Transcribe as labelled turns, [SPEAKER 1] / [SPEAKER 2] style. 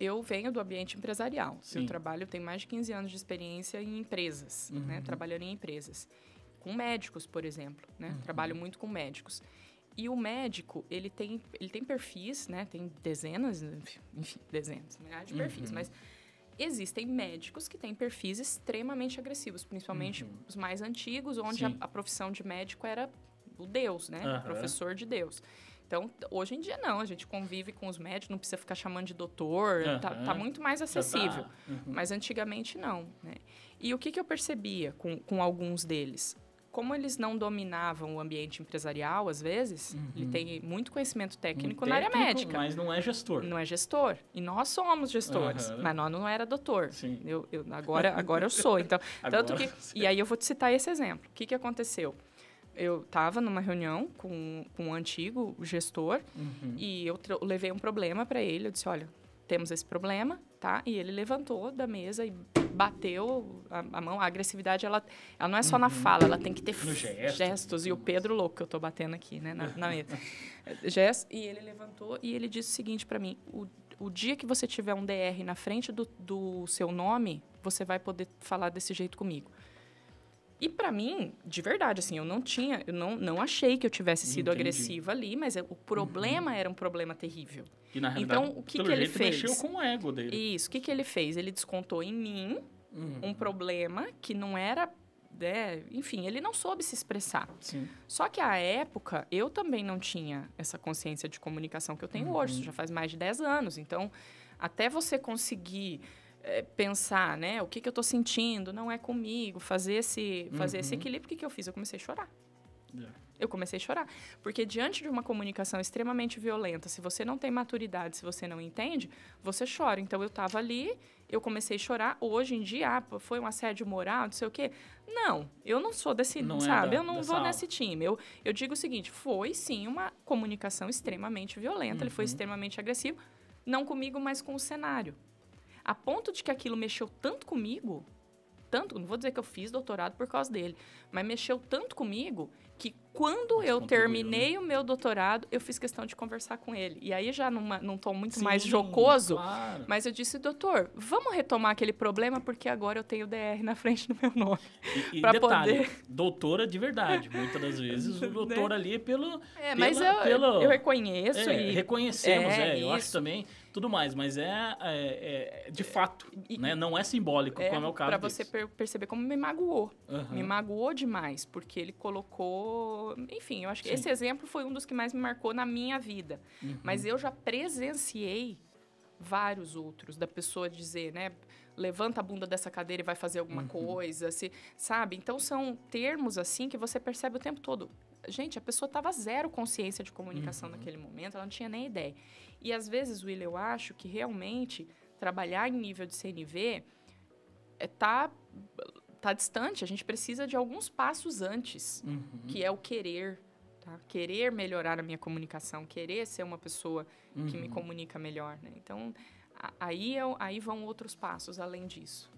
[SPEAKER 1] eu venho do ambiente empresarial.
[SPEAKER 2] Sim.
[SPEAKER 1] Eu tenho mais de 15 anos de experiência em empresas, né? Trabalhando em empresas. Com médicos, por exemplo, né? Trabalho muito com médicos. E o médico, ele tem perfis, né? Tem dezenas, enfim, dezenas, milhares de perfis, mas existem médicos que têm perfis extremamente agressivos, principalmente os mais antigos, onde a profissão de médico era o Deus, né? O professor de Deus. Então, hoje em dia não, a gente convive com os médicos, não precisa ficar chamando de doutor, tá muito mais acessível. Mas antigamente não, né? E o que eu percebia com alguns deles? Como eles não dominavam o ambiente empresarial, às vezes, ele tem muito conhecimento técnico na área médica.
[SPEAKER 2] Mas não é gestor.
[SPEAKER 1] Não é gestor. E nós somos gestores. Mas nós não era doutor.
[SPEAKER 2] Sim.
[SPEAKER 1] Agora eu sou. Então, tanto que...
[SPEAKER 2] Sim.
[SPEAKER 1] E aí eu vou te citar esse exemplo. O que aconteceu? Eu estava numa reunião com um antigo gestor e eu levei um problema para ele. Eu disse, olha, temos esse problema, tá? E ele levantou da mesa e bateu a mão. A agressividade, ela não é só na fala, ela tem que ter gestos. E o Pedro louco que eu tô batendo aqui, né, na mesa. Gestos. E ele levantou e ele disse o seguinte para mim, o dia que você tiver um DR na frente do seu nome, você vai poder falar desse jeito comigo. E para mim, de verdade, assim, eu não achei que eu tivesse sido agressiva ali, mas o problema era um problema terrível.
[SPEAKER 2] E na realidade,
[SPEAKER 1] então, o que ele fez?
[SPEAKER 2] Mexeu com o ego dele.
[SPEAKER 1] Isso, o que ele fez? Ele descontou em mim um problema que não era... enfim, ele não soube se expressar.
[SPEAKER 2] Sim.
[SPEAKER 1] Só que, à época, eu também não tinha essa consciência de comunicação que eu tenho hoje. Isso já faz mais de 10 anos. Então, até você conseguir... pensar, né? O que eu tô sentindo, não é comigo, fazer esse equilíbrio. O que eu fiz? Eu comecei a chorar. Eu comecei a chorar. Porque diante de uma comunicação extremamente violenta, se você não tem maturidade, se você não entende, você chora. Então, eu estava ali, eu comecei a chorar. Hoje em dia, foi um assédio moral, não sei o quê. Não, eu não sou desse,
[SPEAKER 2] não
[SPEAKER 1] sabe? Eu não vou nesse time. Eu digo o seguinte, foi sim uma comunicação extremamente violenta, ele foi extremamente agressivo, não comigo, mas com o cenário. A ponto de que aquilo mexeu tanto comigo, não vou dizer que eu fiz doutorado por causa dele, mas mexeu tanto comigo que quando eu terminei o meu doutorado, eu fiz questão de conversar com ele. E aí já num tom muito mais jocoso,
[SPEAKER 2] claro.
[SPEAKER 1] Mas eu disse, doutor, vamos retomar aquele problema porque agora eu tenho DR na frente do meu nome.
[SPEAKER 2] E detalhe, doutora de verdade. Muitas das vezes o doutor ali é pelo...
[SPEAKER 1] mas eu reconheço.
[SPEAKER 2] Reconhecemos, eu acho também... Tudo mais, mas de fato, né? Não é simbólico, como é o caso
[SPEAKER 1] para você perceber como me magoou. Me magoou demais, porque ele colocou... Enfim, eu acho que esse exemplo foi um dos que mais me marcou na minha vida. Mas eu já presenciei vários outros, da pessoa dizer, né? Levanta a bunda dessa cadeira e vai fazer alguma coisa, sabe? Então, são termos, assim, que você percebe o tempo todo. Gente, a pessoa estava zero consciência de comunicação naquele momento, ela não tinha nem ideia. E, às vezes, Will, eu acho que, realmente, trabalhar em nível de CNV tá distante. A gente precisa de alguns passos antes, que é o querer, tá? Querer melhorar a minha comunicação, querer ser uma pessoa que me comunica melhor, né? Então, aí vão outros passos além disso.